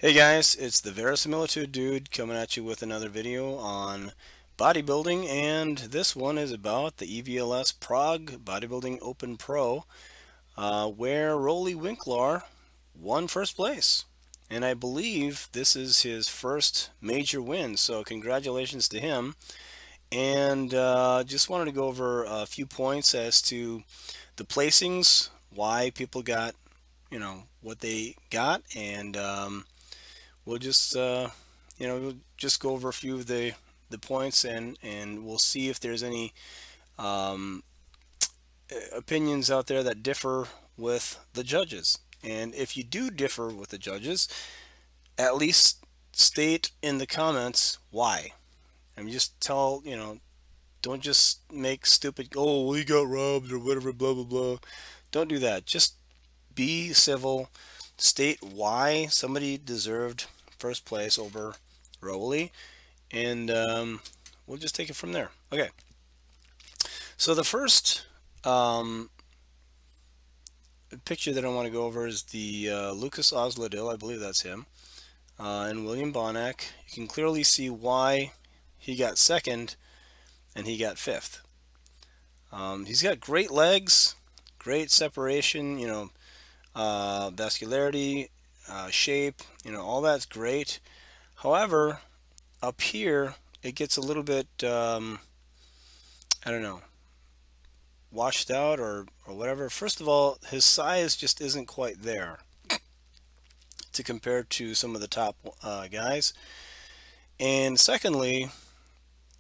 Hey guys, it's the Verisimilitude Dude coming at you with another video on bodybuilding, and this one is about the EVLS Prague Bodybuilding Open Pro, where Roelly Winklaar won first place. And I believe this is his first major win, so congratulations to him. And just wanted to go over a few points as to the placings, why people got, what they got, and we'll just we'll just go over a few of the points, and we'll see if there's any um, opinions out there that differ with the judges. And if you do differ with the judges, at least state in the comments why. I mean, just tell, don't just make stupid, oh, well, he got robbed or whatever, blah, blah, blah. Don't do that. Just be civil. State why somebody deserved first place over Roelly, and we'll just take it from there. Okay, so the first picture that I want to go over is the Lucas Osladil, I believe that's him, and William Bonac. You can clearly see why he got second and he got fifth. He's got great legs, great separation, vascularity, shape, all that's great. However, up here it gets a little bit I don't know, washed out or whatever. First of all, his size just isn't quite there to compare to some of the top guys, and secondly,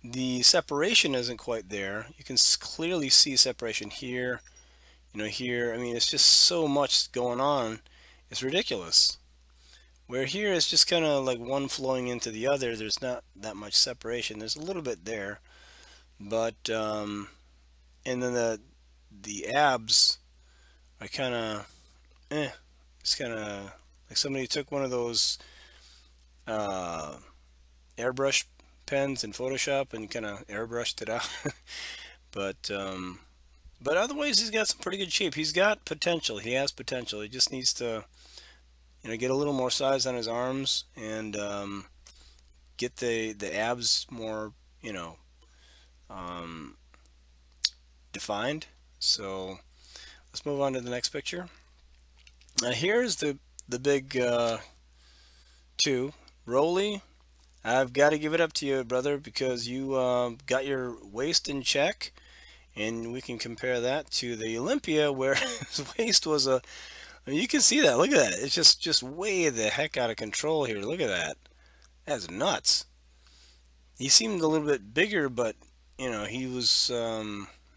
the separation isn't quite there. You can clearly see separation here, here. I mean, it's just so much going on, it's ridiculous. Where here it's just kind of like one flowing into the other. There's not that much separation. There's a little bit there, but and then the abs are kind of it's kind of like somebody took one of those airbrush pens in Photoshop and kind of airbrushed it out. But otherwise, he's got some pretty good shape. He's got potential. He has potential. He just needs to, get a little more size on his arms and get the abs more, defined. So let's move on to the next picture. Now here's the big two. Roelly, I've got to give it up to you, brother, because you got your waist in check, and we can compare that to the Olympia, where his waist was a. I mean, you can see that. Look at that. It's just way the heck out of control here. Look at that. That's nuts. He seemed a little bit bigger, but he was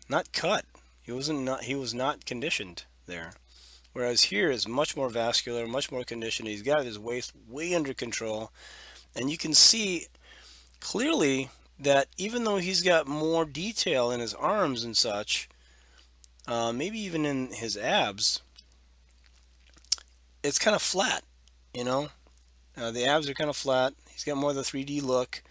not cut. He was not conditioned there. Whereas here is much more vascular, much more conditioned. He's got his waist way under control, and you can see clearly that even though he's got more detail in his arms and such, maybe even in his abs, it's kind of flat, the abs are kind of flat. He's got more of the 3D look,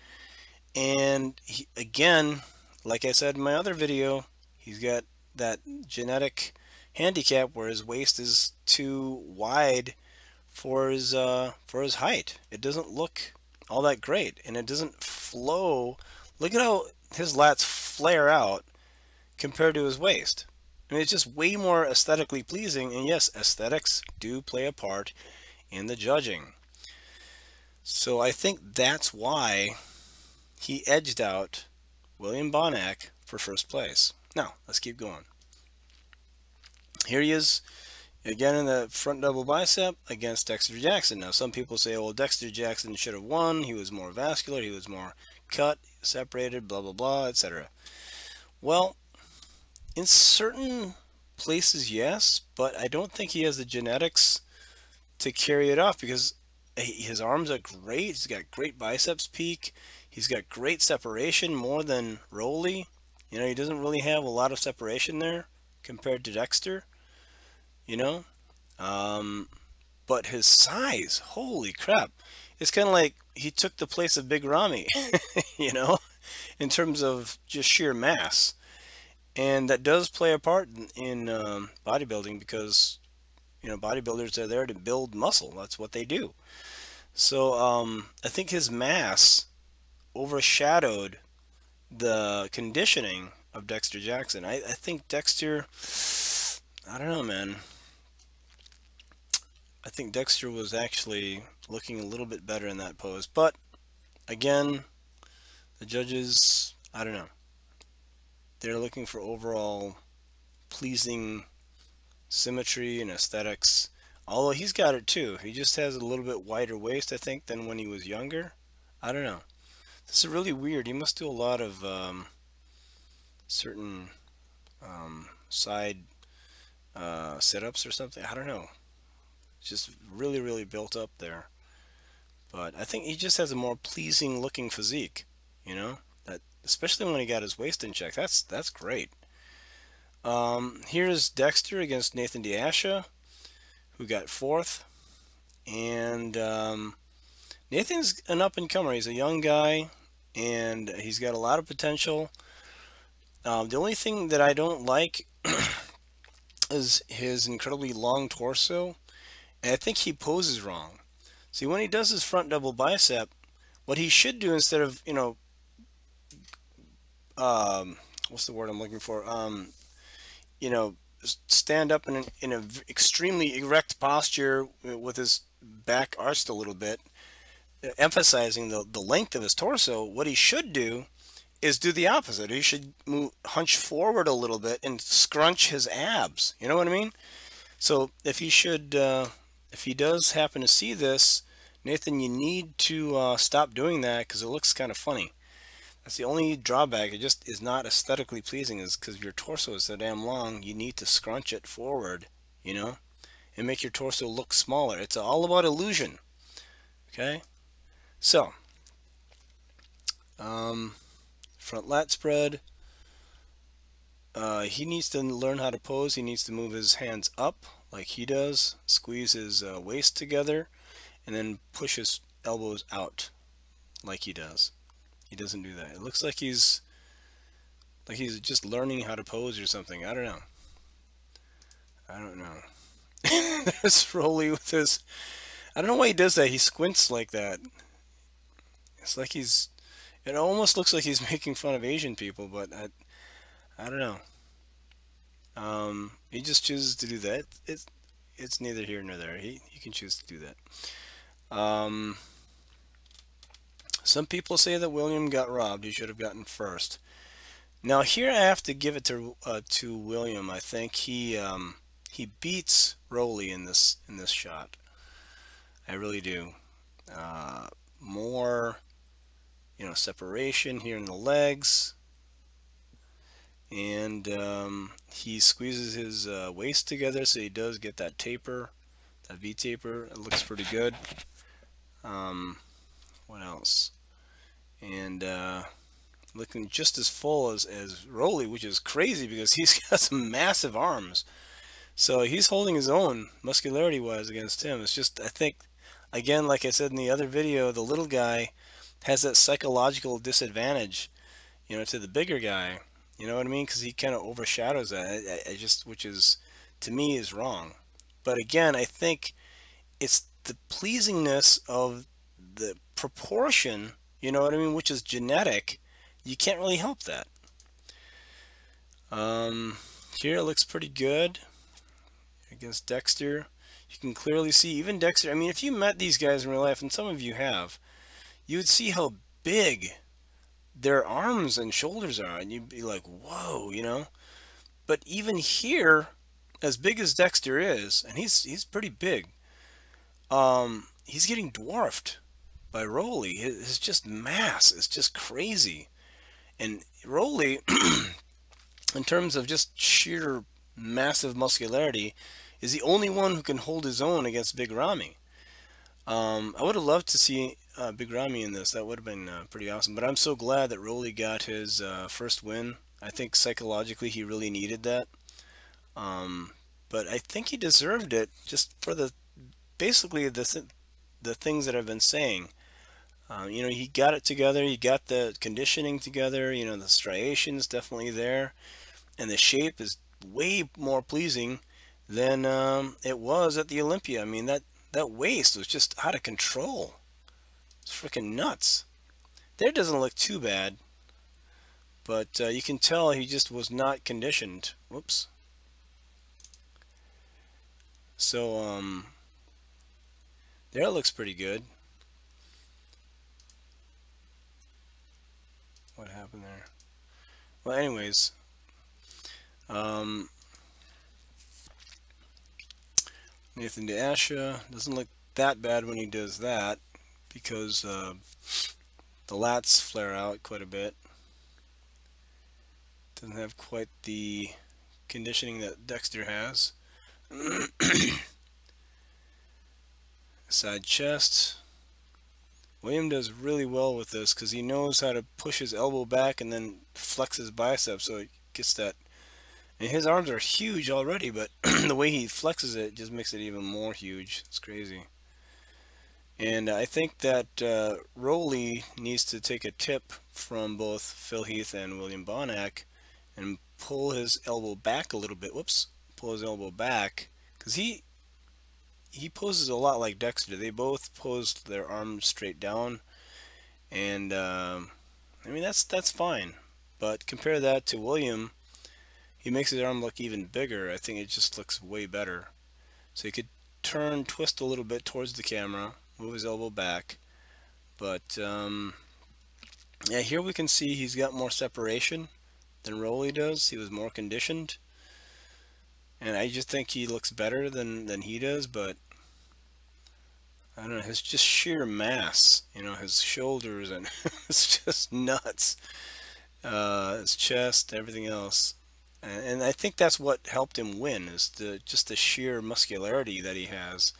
and again, like I said in my other video, he's got that genetic handicap where his waist is too wide for his height. It doesn't look all that great, and it doesn't flow. Look at how his lats flare out compared to his waist. I mean, it's just way more aesthetically pleasing, and yes, aesthetics do play a part in the judging. So I think that's why he edged out William Bonac for first place. Now, let's keep going. Here he is, again in the front double bicep against Dexter Jackson. Now, some people say, well, Dexter Jackson should have won. He was more vascular, he was more cut, separated, blah, blah, blah, etc. Well, in certain places, yes, but I don't think he has the genetics to carry it off, because his arms are great. He's got great biceps peak. He's got great separation, more than Roelly. He doesn't really have a lot of separation there compared to Dexter, but his size, holy crap. It's kind of like he took the place of Big Ramy, in terms of just sheer mass. And that does play a part in bodybuilding, because bodybuilders are there to build muscle. That's what they do. So I think his mass overshadowed the conditioning of Dexter Jackson. I think Dexter, I don't know, man. I think Dexter was actually looking a little bit better in that pose. But again, the judges, I don't know. They're looking for overall pleasing symmetry and aesthetics. Although he's got it too. He just has a little bit wider waist, I think, than when he was younger. I don't know. This is really weird. He must do a lot of certain side sit-ups or something. I don't know. It's just really, really built up there. But I think he just has a more pleasing looking physique, you know? That especially when he got his waist in check. That's great. Here's Dexter against Nathan Asha, who got fourth. And Nathan's an up-and-comer. He's a young guy, and he's got a lot of potential. The only thing that I don't like is his incredibly long torso, and I think he poses wrong. See, when he does his front double bicep, what he should do instead of, what's the word I'm looking for? You know, stand up in a extremely erect posture with his back arched a little bit, emphasizing the length of his torso. What he should do is do the opposite. He should hunch forward a little bit and scrunch his abs. You know what I mean? So if he does happen to see this, Nathan, you need to stop doing that because it looks kind of funny. That's the only drawback. It just is not aesthetically pleasing, is because your torso is so damn long. You need to scrunch it forward, and make your torso look smaller. It's all about illusion. Okay? So, front lat spread. He needs to learn how to pose. He needs to move his hands up like he does, squeeze his waist together, and then push his elbows out like he does. He doesn't do that. It looks like he's just learning how to pose or something. I don't know. There's Roelly with his. I don't know why he does that. He squints like that. It's like he's. It almost looks like he's making fun of Asian people, but I don't know. He just chooses to do that. It's neither here nor there. He can choose to do that. Some people say that William got robbed. He should have gotten first. Now here I have to give it to William. I think he beats Roelly in this shot. I really do. More, separation here in the legs, and he squeezes his waist together, so he does get that taper, that V taper. It looks pretty good. What else? And looking just as full as Roelly, which is crazy because he's got some massive arms. So he's holding his own muscularity-wise against him. It's just, I think, again, like I said in the other video, the little guy has that psychological disadvantage, to the bigger guy. You know what I mean? Because he kind of overshadows that. Which is, to me, is wrong. But again, I think it's the pleasingness of the proportion, you know what I mean, which is genetic. You can't really help that. Here it looks pretty good against Dexter. You can clearly see even Dexter. I mean, if you met these guys in real life, and some of you have, you would see how big their arms and shoulders are, and you'd be like, whoa, But even here, as big as Dexter is, and he's pretty big, he's getting dwarfed by Roelly. His just mass is just crazy. And Roelly, in terms of just sheer massive muscularity, is the only one who can hold his own against Big Ramy. I would have loved to see Big Ramy in this. That would have been pretty awesome. But I'm so glad that Roelly got his first win. I think psychologically he really needed that. But I think he deserved it just for basically the things that I've been saying. He got it together. He got the conditioning together. The striations definitely there, and the shape is way more pleasing than it was at the Olympia. I mean, that waist was just out of control. It's freaking nuts. There doesn't look too bad, but you can tell he just was not conditioned. Whoops. So, there it looks pretty good. What happened there? Well, anyways, Nathan to Asha doesn't look that bad when he does that, because the lats flare out quite a bit. Doesn't have quite the conditioning that Dexter has. Side chest. William does really well with this because he knows how to push his elbow back and then flex his biceps, so it gets that. And his arms are huge already, but the way he flexes it just makes it even more huge. It's crazy. And I think that Roelly needs to take a tip from both Phil Heath and William Bonac and pull his elbow back a little bit. Whoops. Pull his elbow back, because he poses a lot like Dexter. They both posed their arms straight down, and I mean that's fine. But compare that to William, he makes his arm look even bigger. I think it just looks way better. So he could turn, twist a little bit towards the camera, move his elbow back. But yeah, here we can see he's got more separation than Roelly does. He was more conditioned, and I just think he looks better than he does. But I don't know, his just sheer mass, you know, his shoulders, and it's just nuts. His chest, everything else. And I think that's what helped him win, is just the sheer muscularity that he has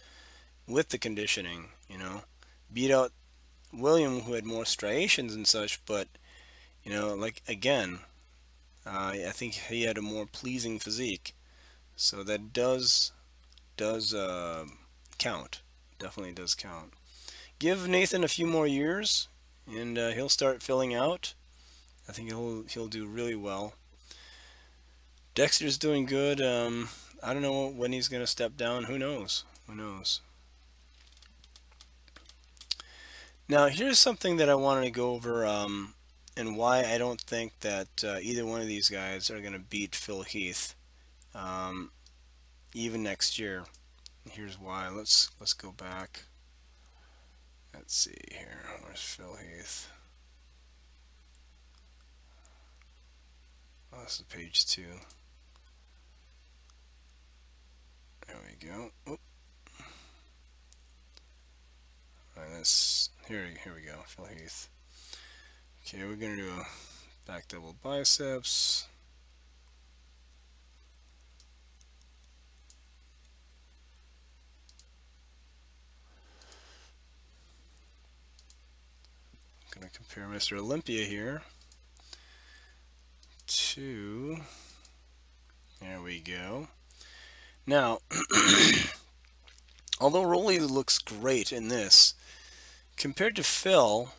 with the conditioning, you know. Beat out William, who had more striations and such, but, you know, like, again, I think he had a more pleasing physique. So that does count. Definitely does count. Give Nathan a few more years, and he'll start filling out. I think he'll do really well. Dexter's doing good. I don't know when he's going to step down. Who knows? Who knows? Now, here's something that I wanted to go over, and why I don't think that either one of these guys are going to beat Phil Heath, even next year. Here's why. Let's go back. Let's see here. Where's Phil Heath? Oh, this is page 2. There we go. Oop. All right, here we go. Phil Heath. Okay, we're gonna do a back double biceps. I'm gonna compare Mr. Olympia here to. There we go. Now, although Roelly looks great in this, compared to Phil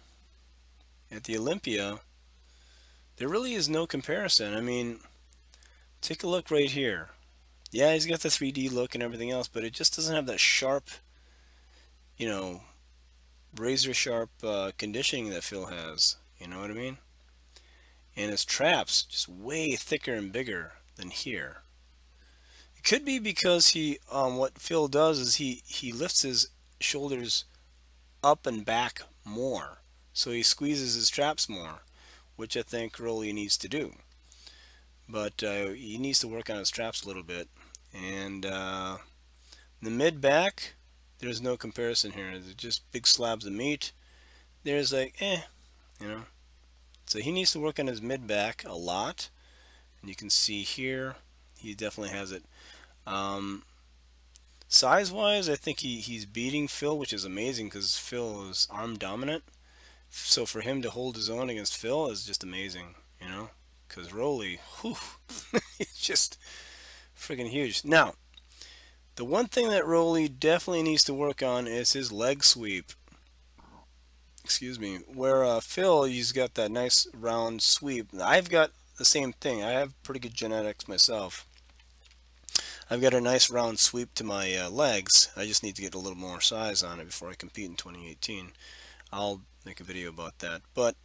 at the Olympia, there really is no comparison. I mean, take a look right here. Yeah, he's got the 3D look and everything else, but it just doesn't have that sharp, you know, razor sharp conditioning that Phil has. You know what I mean? And his traps just way thicker and bigger than here. It could be because what Phil does is he lifts his shoulders up and back more, so he squeezes his traps more, which I think Roelly needs to do. But he needs to work on his traps a little bit. And the mid back, there's no comparison here. They're just big slabs of meat. There's like, you know. So he needs to work on his mid back a lot. And you can see here, he definitely has it. Size-wise, I think he's beating Phil, which is amazing because Phil is arm dominant. So for him to hold his own against Phil is just amazing, you know. Because Roelly, whew, it's just freaking huge. Now, the one thing that Roelly definitely needs to work on is his leg sweep. Excuse me. Where Phil, he's got that nice round sweep. I've got the same thing. I have pretty good genetics myself. I've got a nice round sweep to my legs. I just need to get a little more size on it before I compete in 2018. I'll make a video about that. But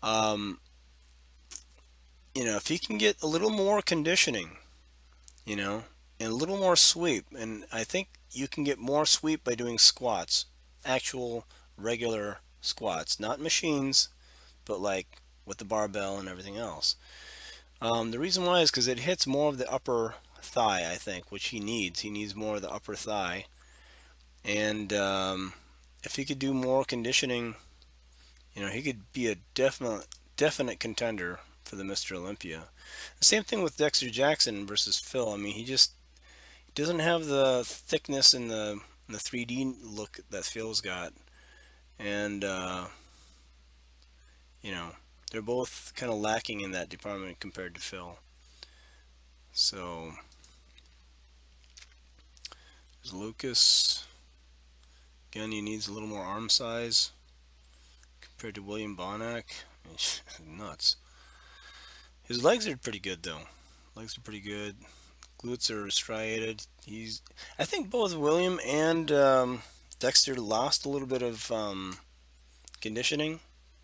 um, if he can get a little more conditioning, you know, and a little more sweep, and I think you can get more sweep by doing squats, actual regular squats, not machines, but like with the barbell and everything else. The reason why is because it hits more of the upper thigh, I think, which he needs. He needs more of the upper thigh, and if he could do more conditioning, he could be a definite contender for the Mr. Olympia. The same thing with Dexter Jackson versus Phil. I mean, he just doesn't have the thickness and the 3D look that Phil's got, and they're both kind of lacking in that department compared to Phil. So there's Lucas. Again, he needs a little more arm size compared to William Bonac. Nuts. His legs are pretty good though. Legs are pretty good. Glutes are striated. I think both William and Dexter lost a little bit of conditioning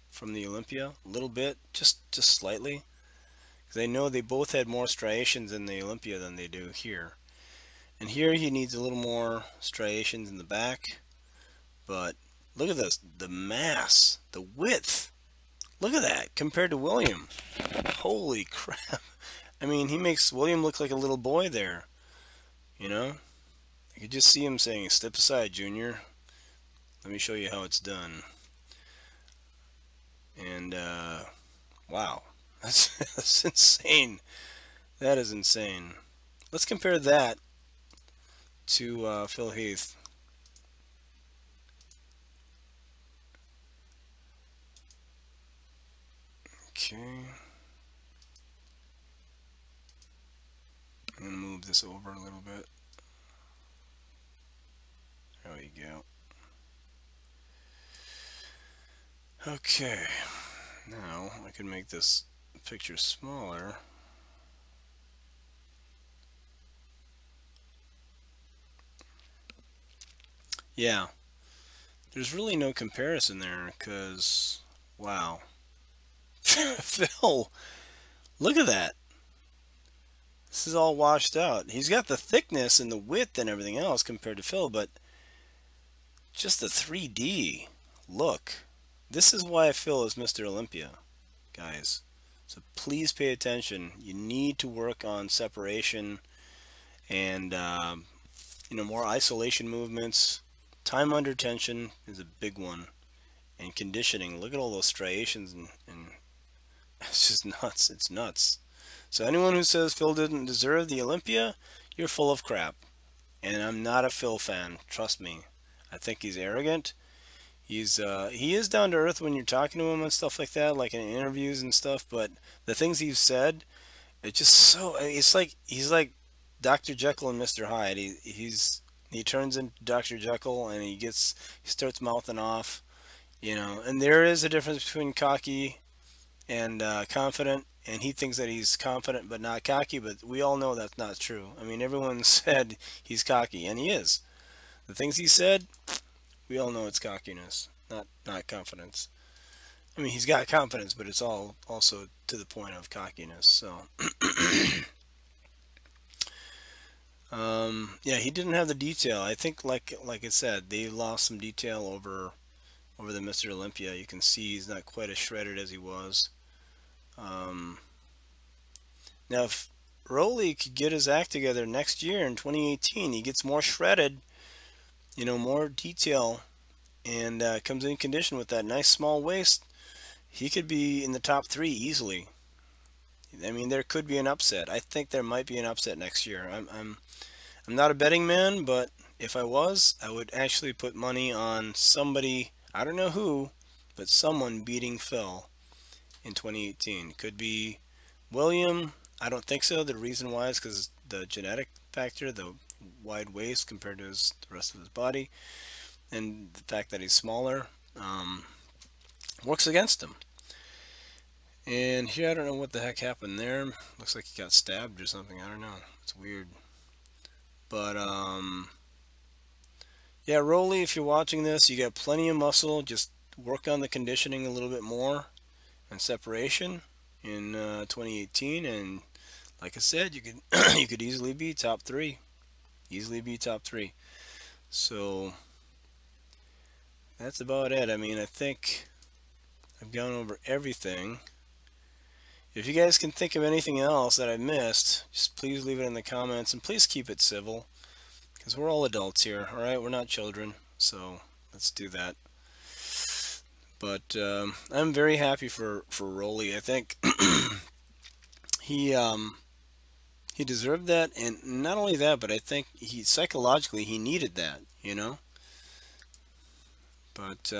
from the Olympia. A little bit, just slightly. Because I know they both had more striations in the Olympia than they do here. And here he needs a little more striations in the back. But look at this, the mass, the width. Look at that compared to William. Holy crap. I mean, he makes William look like a little boy there. I could just see him saying, "Step aside, Junior. Let me show you how it's done." And, wow. That's insane. That is insane. Let's compare that to Phil Heath. Okay. I'm going to move this over a little bit. There we go. Okay. Now I can make this picture smaller. Yeah. There's really no comparison there because, wow. Phil, look at that. This is all washed out. He's got the thickness and the width and everything else compared to Phil, but just the 3D look. This is why Phil is Mr. Olympia, guys. So please pay attention. You need to work on separation and more isolation movements. Time under tension is a big one, and conditioning. Look at all those striations, and it's just nuts. It's nuts. So anyone who says Phil didn't deserve the Olympia, you're full of crap. And I'm not a Phil fan. Trust me. I think he's arrogant. He is down to earth when you're talking to him and stuff like that, like in interviews and stuff. But the things he's said, it's just so. It's like he's like Dr. Jekyll and Mr. Hyde. He turns into Dr. Jekyll and he starts mouthing off, And there is a difference between cocky and confident, and he thinks that he's confident but not cocky, but we all know that's not true. I mean, everyone said he's cocky, and he is. The things he said, we all know it's cockiness, not confidence. I mean, he's got confidence, but it's all also to the point of cockiness. So, yeah, he didn't have the detail. I think, like I said, they lost some detail over the Mr. Olympia. You can see he's not quite as shredded as he was. Now, if Roelly could get his act together next year in 2018, he gets more shredded, more detail, and comes in condition with that nice small waist, he could be in the top 3 easily. I mean, there could be an upset. I think there might be an upset next year. I'm not a betting man, but if I was, I would actually put money on somebody, I don't know who, but someone beating Phil in 2018. Could be William. I don't think so. The reason why is because the genetic factor, the wide waist compared to the rest of his body, and the fact that he's smaller works against him. And here, I don't know what the heck happened there. Looks like he got stabbed or something. I don't know. It's weird. But yeah, Roelly, if you're watching this, you got plenty of muscle. Just work on the conditioning a little bit more and separation in 2018, and like I said, you could you could easily be top three. Easily be top three. So that's about it. I mean, I think I've gone over everything. If you guys can think of anything else that I missed, just please leave it in the comments, and please keep it civil, because we're all adults here, all right? We're not children, so let's do that. But I'm very happy for Roelly. I think he he deserved that, and not only that, but I think he psychologically he needed that, you know. But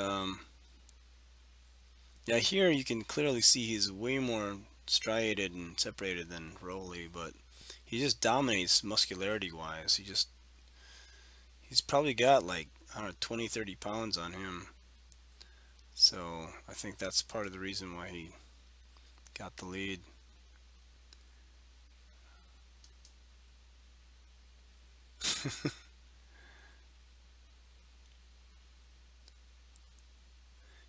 yeah, here you can clearly see he's way more striated and separated than Roelly, but he just dominates muscularity wise. He's probably got like, I don't know, 20-30 pounds on him. So I think that's part of the reason why he got the lead.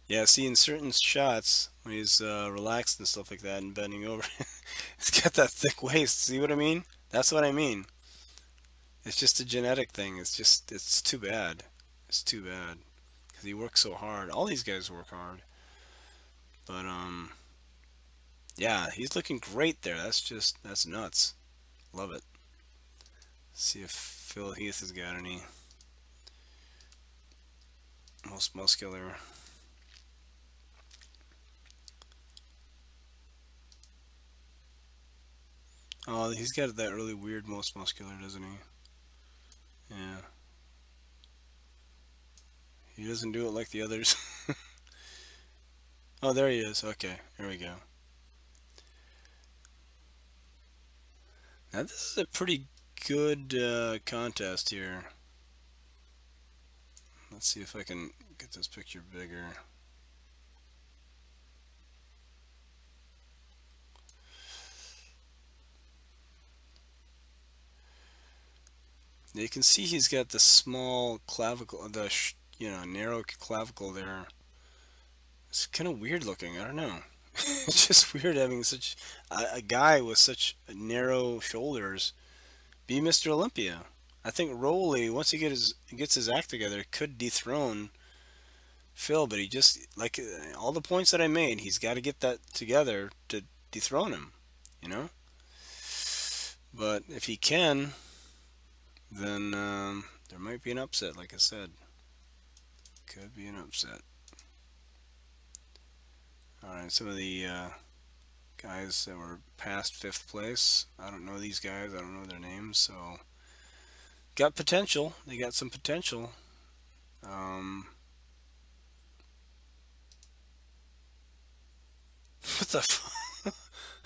Yeah, see, in certain shots when he's relaxed and stuff like that and bending over, he's got that thick waist. See what I mean? That's what I mean. It's just a genetic thing. It's too bad. It's too bad because he works so hard. All these guys work hard, but yeah, he's looking great there. That's nuts. Love it. See if Heath has got any most muscular. Oh, he's got that really weird most muscular, doesn't he? Yeah. He doesn't do it like the others. Oh, there he is. Okay, here we go. Now this is a pretty good contest here. Let's see if I can get this picture bigger. You can see he's got the small clavicle, narrow clavicle there. It's kind of weird looking. I don't know. It's just weird having such a guy with such narrow shoulders be Mr. Olympia. I think Roelly, once he gets his act together, could dethrone Phil, but he just, like all the points that I made, he's got to get that together to dethrone him, you know? But if he can, then there might be an upset, like I said. Could be an upset. Alright, some of the guys that were past 5th place, I don't know these guys, I don't know their names, so got potential. They got some potential. What the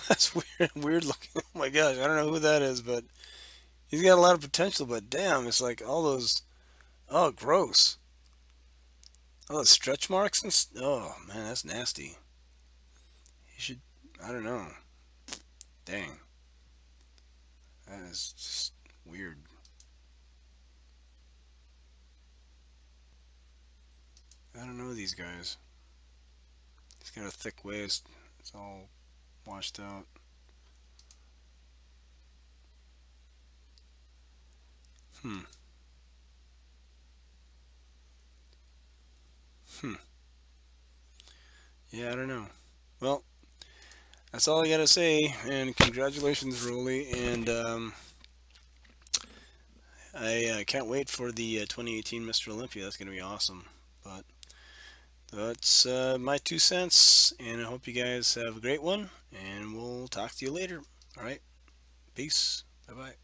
That's weird looking. Oh my gosh, I don't know who that is, but he's got a lot of potential, but damn, it's like all those, oh, gross. Oh, the stretch marks and oh man, that's nasty. He should, I don't know. Dang. That is just weird. I don't know these guys. He's got a thick waist. It's all washed out. Yeah, I don't know. Well, that's all I gotta say, and congratulations, Roelly, and I can't wait for the 2018 Mr. Olympia. That's gonna be awesome. But that's my 2 cents, and I hope you guys have a great one, and we'll talk to you later. All right, peace. Bye bye.